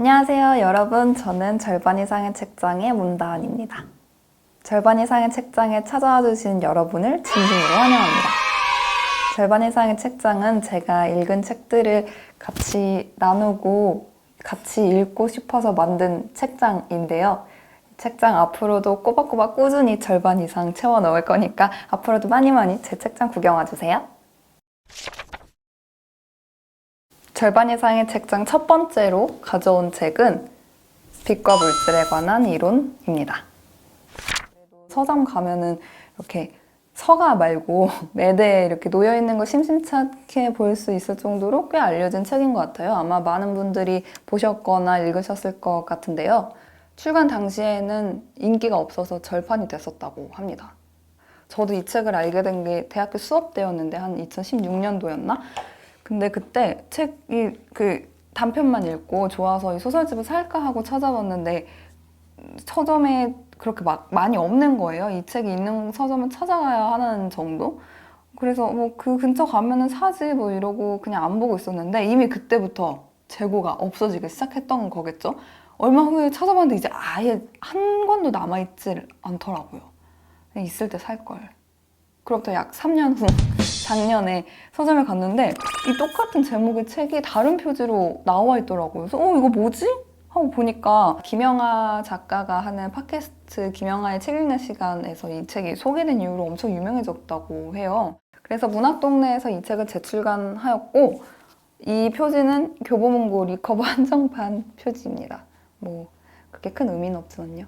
안녕하세요 여러분, 저는 절반 이상의 책장의 문다은입니다. 절반 이상의 책장에 찾아와 주신 여러분을 진심으로 환영합니다. 절반 이상의 책장은 제가 읽은 책들을 같이 나누고 같이 읽고 싶어서 만든 책장인데요. 책장 앞으로도 꼬박꼬박 꾸준히 절반 이상 채워 넣을 거니까 앞으로도 많이 제 책장 구경 와주세요. 절반 이상의 책장 첫 번째로 가져온 책은 빛과 물질에 관한 이론입니다. 서점 가면은 이렇게 서가 말고 매대에 이렇게 놓여있는 거 심심찮게 볼 수 있을 정도로 꽤 알려진 책인 것 같아요. 아마 많은 분들이 보셨거나 읽으셨을 것 같은데요. 출간 당시에는 인기가 없어서 절판이 됐었다고 합니다. 저도 이 책을 알게 된 게 대학교 수업 때였는데 한 2016년도였나? 근데 그때 책이 단편만 읽고 좋아서 이 소설집을 살까 하고 찾아봤는데 서점에 그렇게 막 많이 없는 거예요. 이 책이 있는 서점은 찾아가야 하는 정도? 그래서 뭐 그 근처 가면은 사지 뭐 이러고 그냥 안 보고 있었는데 이미 그때부터 재고가 없어지기 시작했던 거겠죠? 얼마 후에 찾아봤는데 이제 아예 한 권도 남아있질 않더라고요. 있을 때 살걸. 그로부터 약 3년 후 작년에 서점에 갔는데 이 똑같은 제목의 책이 다른 표지로 나와 있더라고요. 그래서 이거 뭐지? 하고 보니까 김영하 작가가 하는 팟캐스트 김영하의 책 읽는 시간에서 이 책이 소개된 이후로 엄청 유명해졌다고 해요. 그래서 문학동네에서 이 책을 재출간하였고 이 표지는 교보문고 리커버 한정판 표지입니다. 뭐 그렇게 큰 의미는 없지만요.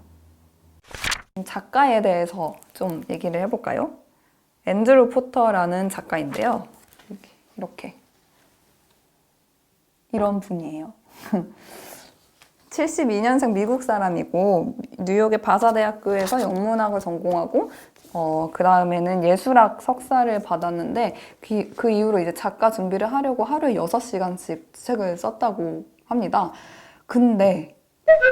작가에 대해서 좀 얘기를 해볼까요? 앤드루 포터라는 작가인데요. 이렇게 이런 분이에요. 72년생 미국 사람이고 뉴욕의 바사대학교에서 영문학을 전공하고 그 다음에는 예술학 석사를 받았는데 그 이후로 이제 작가 준비를 하려고 하루에 6시간씩 책을 썼다고 합니다. 근데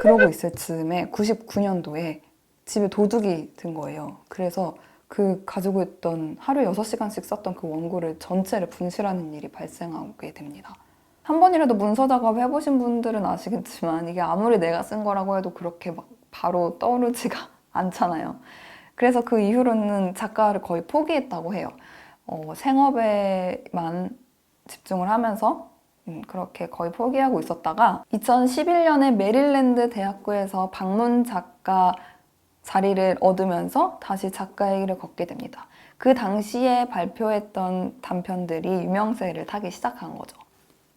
그러고 있을 즈음에 99년도에 집에 도둑이 든 거예요. 그래서 그 가지고 있던 하루에 6시간씩 썼던 그 원고를 전체를 분실하는 일이 발생하게 됩니다. 한 번이라도 문서 작업 해보신 분들은 아시겠지만 이게 아무리 내가 쓴 거라고 해도 그렇게 막 바로 떠오르지가 않잖아요. 그래서 그 이후로는 작가를 거의 포기했다고 해요. 생업에만 집중을 하면서 그렇게 거의 포기하고 있었다가 2011년에 메릴랜드 대학교에서 방문 작가 자리를 얻으면서 다시 작가의 길을 걷게 됩니다. 그 당시에 발표했던 단편들이 유명세를 타기 시작한 거죠.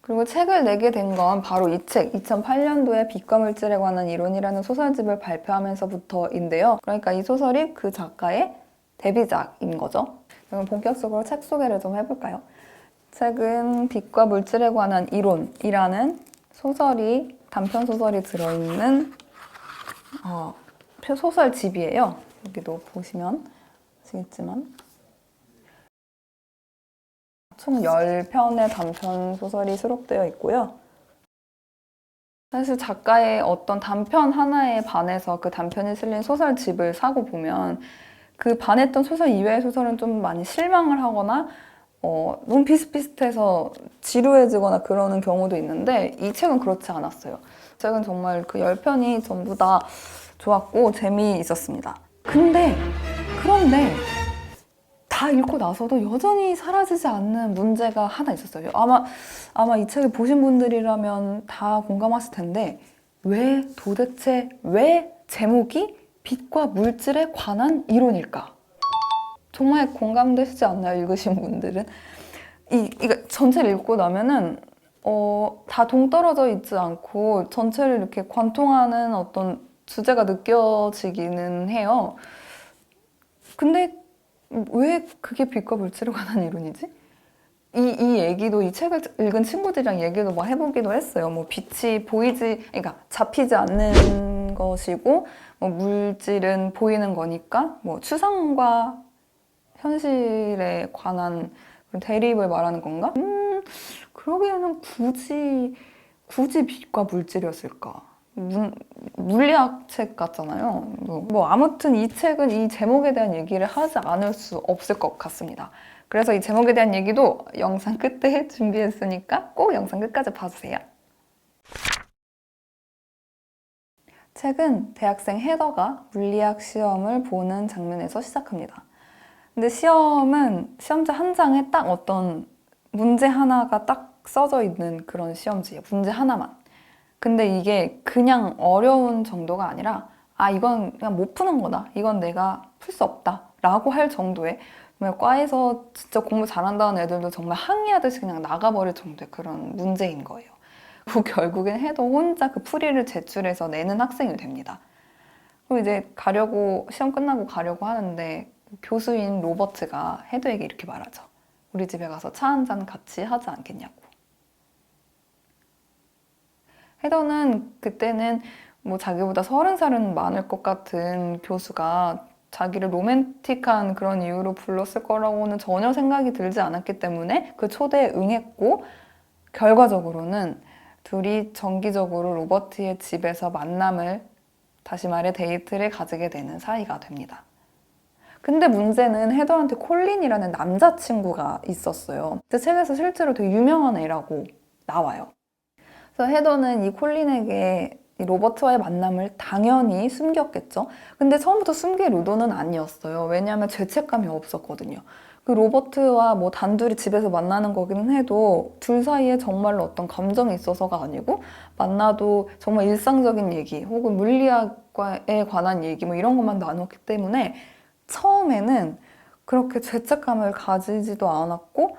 그리고 책을 내게 된 건 바로 이 책, 2008년도에 빛과 물질에 관한 이론이라는 소설집을 발표하면서부터인데요. 그러니까 이 소설이 그 작가의 데뷔작인 거죠. 그럼 본격적으로 책 소개를 좀 해볼까요? 책은 빛과 물질에 관한 이론이라는 소설이, 단편 소설이 들어있는 소설집이에요. 여기도 보시면 아시겠지만 총 10편의 단편 소설이 수록되어 있고요. 사실 작가의 어떤 단편 하나에 반해서 그 단편이 실린 소설집을 사고 보면 그 반했던 소설 이외의 소설은 좀 많이 실망을 하거나 너무 비슷비슷해서 지루해지거나 그러는 경우도 있는데 이 책은 그렇지 않았어요. 이 책은 정말 그 10편이 전부 다 좋았고 재미있었습니다. 그런데 다 읽고 나서도 여전히 사라지지 않는 문제가 하나 있었어요. 아마 이 책을 보신 분들이라면 다 공감하실 텐데 도대체 왜 제목이 빛과 물질에 관한 이론일까? 정말 공감되시지 않나요? 읽으신 분들은? 이거 전체를 읽고 나면은 다 동떨어져 있지 않고 전체를 이렇게 관통하는 어떤 주제가 느껴지기는 해요. 근데 왜 그게 빛과 물질에 관한 이론이지? 이 얘기도 이 책을 읽은 친구들이랑 얘기도 막 해보기도 했어요. 뭐 빛이 그러니까 잡히지 않는 것이고 뭐 물질은 보이는 거니까 뭐 추상과 현실에 관한 대립을 말하는 건가? 그러기에는 굳이 빛과 물질이었을까? 물리학 책 같잖아요. 뭐 아무튼 이 책은 이 제목에 대한 얘기를 하지 않을 수 없을 것 같습니다. 그래서 이 제목에 대한 얘기도 영상 끝에 준비했으니까 꼭 영상 끝까지 봐주세요. 책은 대학생 헤더가 물리학 시험을 보는 장면에서 시작합니다. 근데 시험은 시험지 한 장에 딱 어떤 문제 하나가 딱 써져 있는 그런 시험지예요. 문제 하나만. 근데 이게 그냥 어려운 정도가 아니라 이건 그냥 못 푸는 거다. 이건 내가 풀 수 없다. 라고 할 정도의 정말 과에서 진짜 공부 잘한다는 애들도 정말 항의하듯이 그냥 나가버릴 정도의 그런 문제인 거예요. 그리고 결국엔 해도 혼자 그 풀이를 제출해서 내는 학생이 됩니다. 그리고 이제 시험 끝나고 가려고 하는데 교수인 로버트가 해도에게 이렇게 말하죠. 우리 집에 가서 차 한 잔 같이 하지 않겠냐고. 해더는 그때는 뭐 자기보다 30살은 많을 것 같은 교수가 자기를 로맨틱한 그런 이유로 불렀을 거라고는 전혀 생각이 들지 않았기 때문에 그 초대에 응했고, 결과적으로는 둘이 정기적으로 로버트의 집에서 만남을, 다시 말해 데이트를 가지게 되는 사이가 됩니다. 근데 문제는 헤더한테 콜린이라는 남자친구가 있었어요. 근데 책에서 실제로 되게 유명한 애라고 나와요. 그래서 헤더는 이 콜린에게 이 로버트와의 만남을 당연히 숨겼겠죠. 근데 처음부터 숨길 의도는 아니었어요. 왜냐하면 죄책감이 없었거든요. 그 로버트와 뭐 단둘이 집에서 만나는 거기는 해도 둘 사이에 정말로 어떤 감정이 있어서가 아니고, 만나도 정말 일상적인 얘기 혹은 물리학에 관한 얘기 뭐 이런 것만 나눴기 때문에 처음에는 그렇게 죄책감을 가지지도 않았고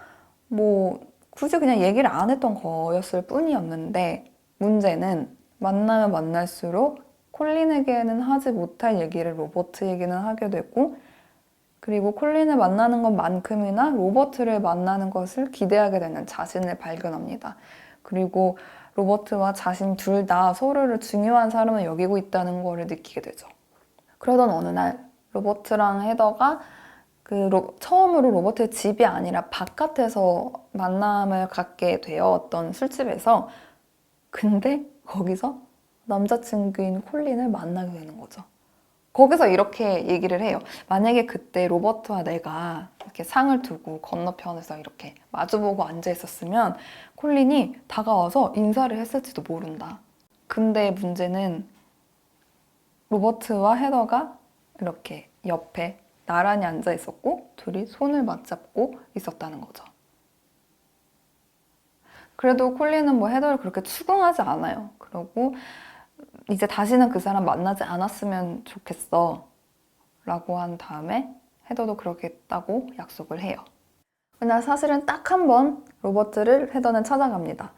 뭐 굳이 그냥 얘기를 안 했던 거였을 뿐이었는데, 문제는 만나면 만날수록 콜린에게는 하지 못할 얘기를 로버트에게는 하게 되고, 그리고 콜린을 만나는 것만큼이나 로버트를 만나는 것을 기대하게 되는 자신을 발견합니다. 그리고 로버트와 자신 둘 다 서로를 중요한 사람을 여기고 있다는 것을 느끼게 되죠. 그러던 어느 날 로버트랑 헤더가 처음으로 로버트의 집이 아니라 바깥에서 만남을 갖게 되어 어떤 술집에서, 근데 거기서 남자친구인 콜린을 만나게 되는 거죠. 거기서 이렇게 얘기를 해요. 만약에 그때 로버트와 내가 이렇게 상을 두고 건너편에서 이렇게 마주보고 앉아 있었으면 콜린이 다가와서 인사를 했을지도 모른다. 근데 문제는 로버트와 헤더가 이렇게 옆에 나란히 앉아 있었고 둘이 손을 맞잡고 있었다는 거죠. 그래도 콜린은 뭐 헤더를 그렇게 추궁하지 않아요. 그러고 이제 다시는 그 사람 만나지 않았으면 좋겠어 라고 한 다음에 헤더도 그러겠다고 약속을 해요. 그날 사실은 딱 한 번 로버트를 헤더는 찾아갑니다.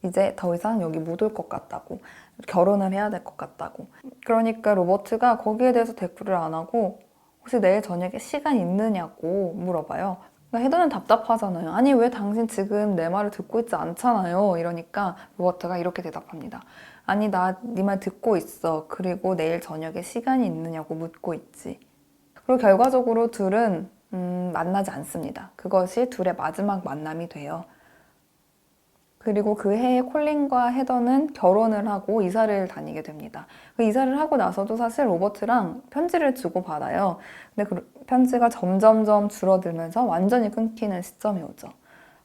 이제 더 이상 여기 못 올 것 같다고, 결혼을 해야 될 것 같다고. 그러니까 로버트가 거기에 대해서 대꾸를 안 하고 혹시 내일 저녁에 시간 있느냐고 물어봐요. 그러니까 헤더는 답답하잖아요. 아니 왜 당신 지금 내 말을 듣고 있지 않잖아요. 이러니까 로버트가 이렇게 대답합니다. 아니 나 네 말 듣고 있어. 그리고 내일 저녁에 시간이 있느냐고 묻고 있지. 그리고 결과적으로 둘은 만나지 않습니다. 그것이 둘의 마지막 만남이 돼요. 그리고 그 해에 콜린과 헤더는 결혼을 하고 이사를 다니게 됩니다. 그 이사를 하고 나서도 사실 로버트랑 편지를 주고받아요. 근데 그 편지가 점점점 줄어들면서 완전히 끊기는 시점이 오죠.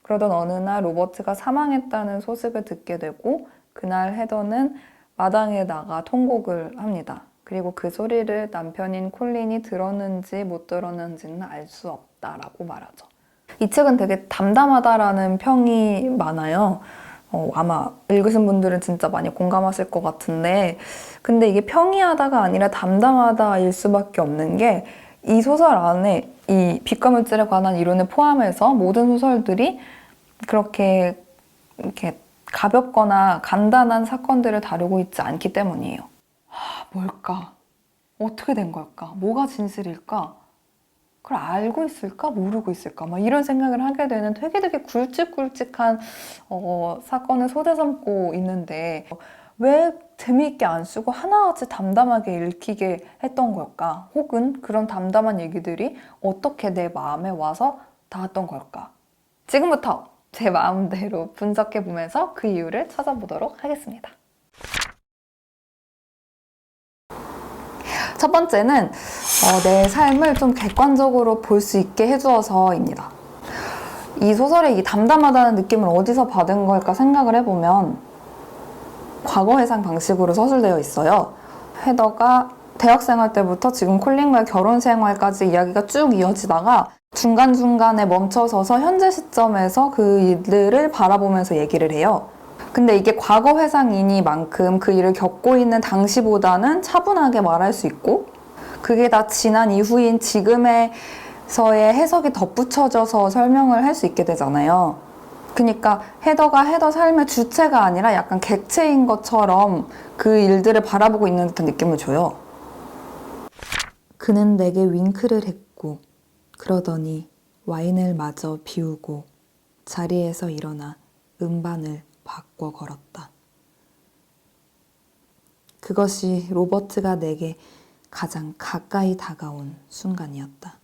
그러던 어느 날 로버트가 사망했다는 소식을 듣게 되고, 그날 헤더는 마당에 나가 통곡을 합니다. 그리고 그 소리를 남편인 콜린이 들었는지 못 들었는지는 알 수 없다라고 말하죠. 이 책은 되게 담담하다라는 평이 많아요. 아마 읽으신 분들은 진짜 많이 공감하실 것 같은데, 근데 이게 평이하다가 아니라 담담하다일 수밖에 없는 게, 이 소설 안에 이 빛과 물질에 관한 이론을 포함해서 모든 소설들이 그렇게 이렇게 가볍거나 간단한 사건들을 다루고 있지 않기 때문이에요. 뭘까? 어떻게 된 걸까? 뭐가 진실일까? 그걸 알고 있을까? 모르고 있을까? 막 이런 생각을 하게 되는 되게 굵직굵직한 사건을 소재 삼고 있는데, 왜 재미있게 안 쓰고 하나같이 담담하게 읽히게 했던 걸까? 혹은 그런 담담한 얘기들이 어떻게 내 마음에 와서 닿았던 걸까? 지금부터 제 마음대로 분석해보면서 그 이유를 찾아보도록 하겠습니다. 첫 번째는 내 삶을 좀 객관적으로 볼 수 있게 해주어서입니다. 이 소설의 이 담담하다는 느낌을 어디서 받은 걸까 생각을 해보면 과거 해상 방식으로 서술되어 있어요. 헤더가 대학생활 때부터 지금 콜린과의 결혼 생활까지 이야기가 쭉 이어지다가 중간중간에 멈춰서서 현재 시점에서 그 일들을 바라보면서 얘기를 해요. 근데 이게 과거 회상이니만큼 그 일을 겪고 있는 당시보다는 차분하게 말할 수 있고, 그게 다 지난 이후인 지금에서의 해석이 덧붙여져서 설명을 할 수 있게 되잖아요. 그러니까 헤더가 헤더 삶의 주체가 아니라 약간 객체인 것처럼 그 일들을 바라보고 있는 듯한 느낌을 줘요. 그는 내게 윙크를 했고 그러더니 와인을 마저 비우고 자리에서 일어나 음반을 바꿔 걸었다. 그것이 로버트가 내게 가장 가까이 다가온 순간이었다.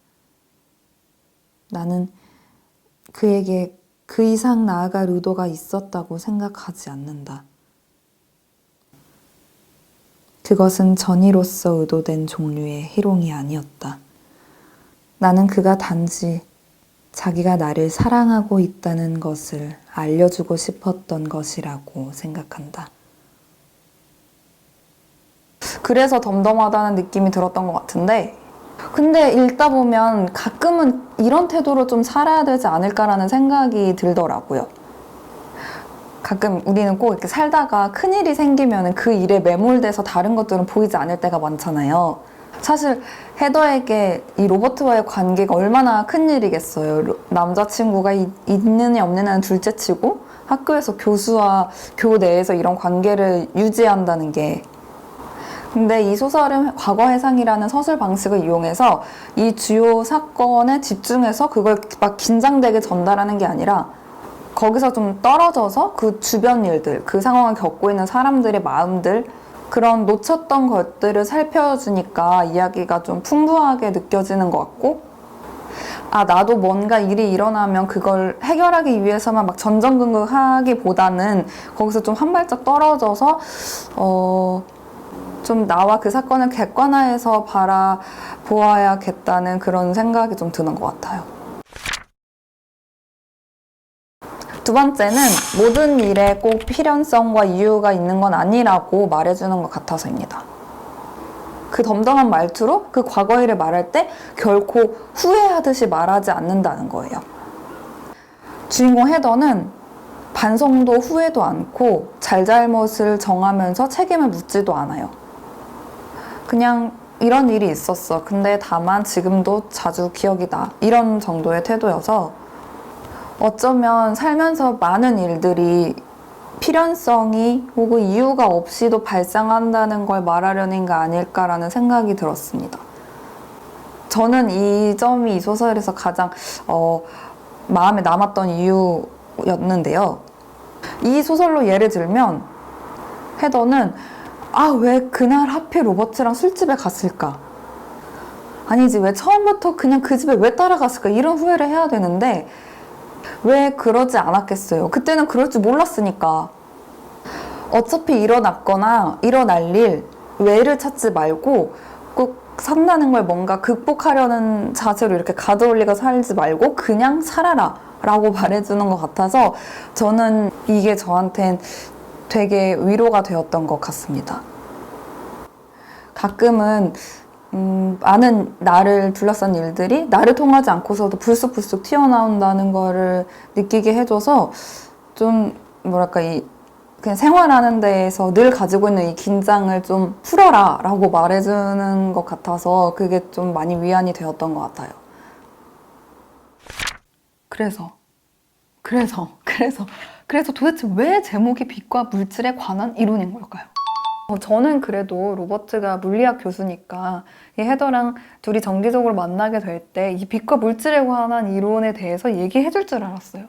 나는 그에게 그 이상 나아갈 의도가 있었다고 생각하지 않는다. 그것은 전이로서 의도된 종류의 희롱이 아니었다. 나는 그가 단지 자기가 나를 사랑하고 있다는 것을 알려주고 싶었던 것이라고 생각한다. 그래서 덤덤하다는 느낌이 들었던 것 같은데, 근데 읽다 보면 가끔은 이런 태도로 좀 살아야 되지 않을까라는 생각이 들더라고요. 가끔 우리는 꼭 이렇게 살다가 큰일이 생기면 그 일에 매몰돼서 다른 것들은 보이지 않을 때가 많잖아요. 사실 헤더에게 이 로버트와의 관계가 얼마나 큰일이겠어요. 남자친구가 있느냐 없느냐는 둘째치고 학교에서 교수와 교내에서 이런 관계를 유지한다는 게, 근데 이 소설은 과거 해상이라는 서술 방식을 이용해서 이 주요 사건에 집중해서 그걸 막 긴장되게 전달하는 게 아니라 거기서 좀 떨어져서 그 주변 일들, 그 상황을 겪고 있는 사람들의 마음들, 그런 놓쳤던 것들을 살펴주니까 이야기가 좀 풍부하게 느껴지는 것 같고, 아, 나도 뭔가 일이 일어나면 그걸 해결하기 위해서만 막 전전긍긍하기보다는 거기서 좀 한 발짝 떨어져서 좀 나와 그 사건을 객관화해서 바라보아야겠다는 그런 생각이 좀 드는 것 같아요. 두 번째는 모든 일에 꼭 필연성과 이유가 있는 건 아니라고 말해주는 것 같아서입니다. 그 덤덤한 말투로 그 과거 일을 말할 때 결코 후회하듯이 말하지 않는다는 거예요. 주인공 헤더는 반성도 후회도 않고 잘잘못을 정하면서 책임을 묻지도 않아요. 그냥 이런 일이 있었어. 근데 다만 지금도 자주 기억이 나. 이런 정도의 태도여서 어쩌면 살면서 많은 일들이 필연성이 혹은 이유가 없이도 발생한다는 걸 말하려는 게 아닐까라는 생각이 들었습니다. 저는 이 점이 이 소설에서 가장 마음에 남았던 이유였는데요. 이 소설로 예를 들면 헤더는 왜 그날 하필 로버트랑 술집에 갔을까? 아니지, 왜 처음부터 그냥 그 집에 왜 따라갔을까? 이런 후회를 해야 되는데 왜 그러지 않았겠어요? 그때는 그럴 줄 몰랐으니까. 어차피 일어났거나 일어날 일, 왜를 찾지 말고 꼭 산다는 걸 뭔가 극복하려는 자세로 이렇게 가져올리고 살지 말고 그냥 살아라 라고 말해주는 것 같아서 저는 이게 저한텐 되게 위로가 되었던 것 같습니다. 가끔은 많은 나를 둘러싼 일들이 나를 통하지 않고서도 불쑥불쑥 튀어나온다는 거를 느끼게 해줘서 좀 뭐랄까 그냥 생활하는 데에서 늘 가지고 있는 이 긴장을 좀 풀어라 라고 말해주는 것 같아서 그게 좀 많이 위안이 되었던 것 같아요. 그래서 도대체 왜 제목이 빛과 물질에 관한 이론인 걸까요? 저는 그래도 로버트가 물리학 교수니까 이 헤더랑 둘이 정기적으로 만나게 될 때 이 빛과 물질에 관한 이론에 대해서 얘기해 줄 줄 알았어요.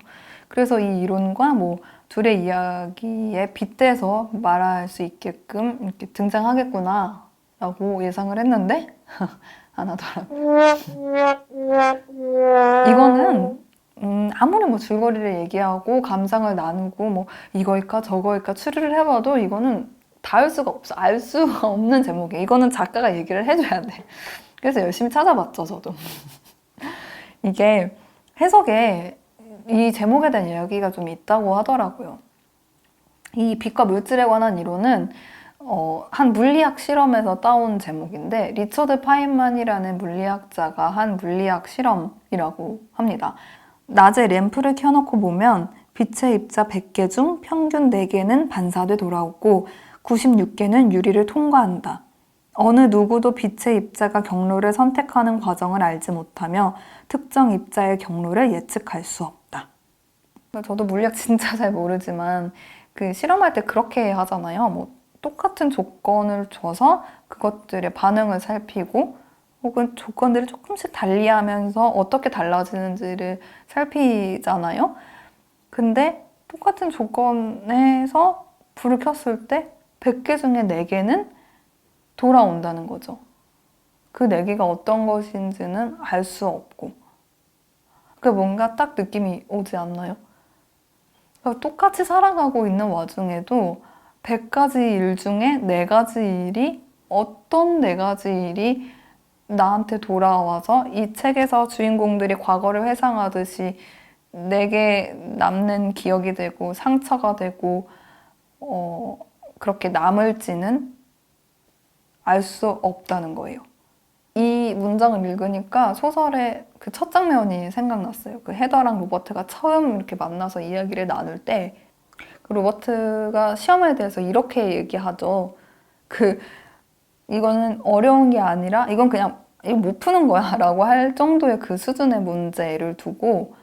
그래서 이 이론과 뭐 둘의 이야기에 빗대서 말할 수 있게끔 이렇게 등장하겠구나 라고 예상을 했는데 안 하더라고요. 이거는 아무리 뭐 줄거리를 얘기하고 감상을 나누고 뭐 이거일까 저거일까 추리를 해봐도 이거는 닿을 수가 없어. 알 수가 없는 제목이에요. 이거는 작가가 얘기를 해줘야 돼. 그래서 열심히 찾아봤죠, 저도. 이게 해석에 이 제목에 대한 이야기가 좀 있다고 하더라고요. 이 빛과 물질에 관한 이론은 한 물리학 실험에서 따온 제목인데 리처드 파인만이라는 물리학자가 한 물리학 실험이라고 합니다. 낮에 램프를 켜놓고 보면 빛의 입자 100개 중 평균 4개는 반사돼 돌아오고 96개는 유리를 통과한다. 어느 누구도 빛의 입자가 경로를 선택하는 과정을 알지 못하며 특정 입자의 경로를 예측할 수 없다. 저도 물리학 진짜 잘 모르지만 그 실험할 때 그렇게 하잖아요. 뭐 똑같은 조건을 줘서 그것들의 반응을 살피고 혹은 조건들을 조금씩 달리하면서 어떻게 달라지는지를 살피잖아요. 근데 똑같은 조건에서 불을 켰을 때 100개 중에 4개는 돌아온다는 거죠. 그 4개가 어떤 것인지는 알 수 없고. 그 뭔가 딱 느낌이 오지 않나요? 그러니까 똑같이 살아가고 있는 와중에도 100가지 일 중에 4가지 일이 어떤 4가지 일이 나한테 돌아와서 이 책에서 주인공들이 과거를 회상하듯이 내게 남는 기억이 되고 상처가 되고 그렇게 남을지는 알 수 없다는 거예요. 이 문장을 읽으니까 소설의 그 첫 장면이 생각났어요. 그 헤더랑 로버트가 처음 이렇게 만나서 이야기를 나눌 때 그 로버트가 시험에 대해서 이렇게 얘기하죠. 이거는 어려운 게 아니라 이건 그냥 이거 못 푸는 거야 라고 할 정도의 그 수준의 문제를 두고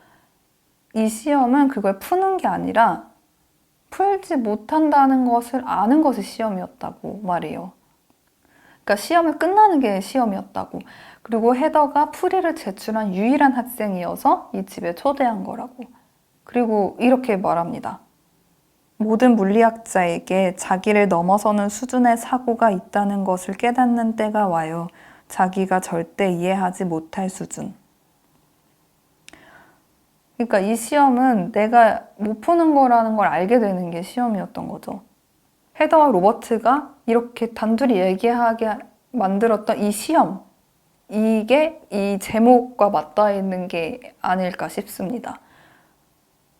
이 시험은 그걸 푸는 게 아니라 풀지 못한다는 것을 아는 것이 시험이었다고 말해요. 그러니까 시험을 끝나는 게 시험이었다고. 그리고 헤더가 풀이를 제출한 유일한 학생이어서 이 집에 초대한 거라고. 그리고 이렇게 말합니다. 모든 물리학자에게 자기를 넘어서는 수준의 사고가 있다는 것을 깨닫는 때가 와요. 자기가 절대 이해하지 못할 수준. 그러니까 이 시험은 내가 못 푸는 거라는 걸 알게 되는 게 시험이었던 거죠. 헤더와 로버트가 이렇게 단둘이 얘기하게 만들었던 이 시험, 이게 이 제목과 맞닿아 있는 게 아닐까 싶습니다.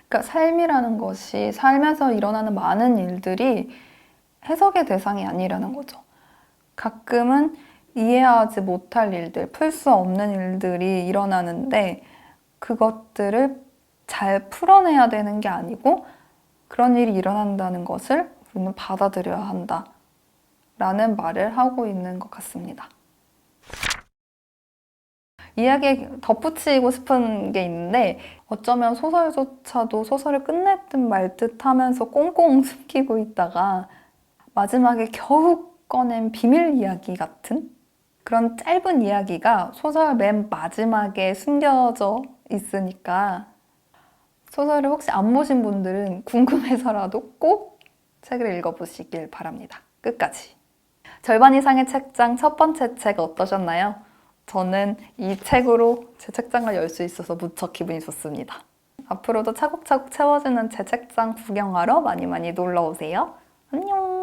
그러니까 삶이라는 것이 삶에서 일어나는 많은 일들이 해석의 대상이 아니라는 거죠. 가끔은 이해하지 못할 일들, 풀 수 없는 일들이 일어나는데 그것들을 잘 풀어내야 되는 게 아니고 그런 일이 일어난다는 것을 우리는 받아들여야 한다 라는 말을 하고 있는 것 같습니다. 이야기에 덧붙이고 싶은 게 있는데 어쩌면 소설조차도 소설을 끝낼 듯 말 듯 하면서 꽁꽁 숨기고 있다가 마지막에 겨우 꺼낸 비밀 이야기 같은 그런 짧은 이야기가 소설 맨 마지막에 숨겨져 있으니까 소설을 혹시 안 보신 분들은 궁금해서라도 꼭 책을 읽어보시길 바랍니다. 끝까지. 절반 이상의 책장 첫 번째 책 어떠셨나요? 저는 이 책으로 제 책장을 열 수 있어서 무척 기분이 좋습니다. 앞으로도 차곡차곡 채워지는 제 책장 구경하러 많이 많이 놀러 오세요. 안녕!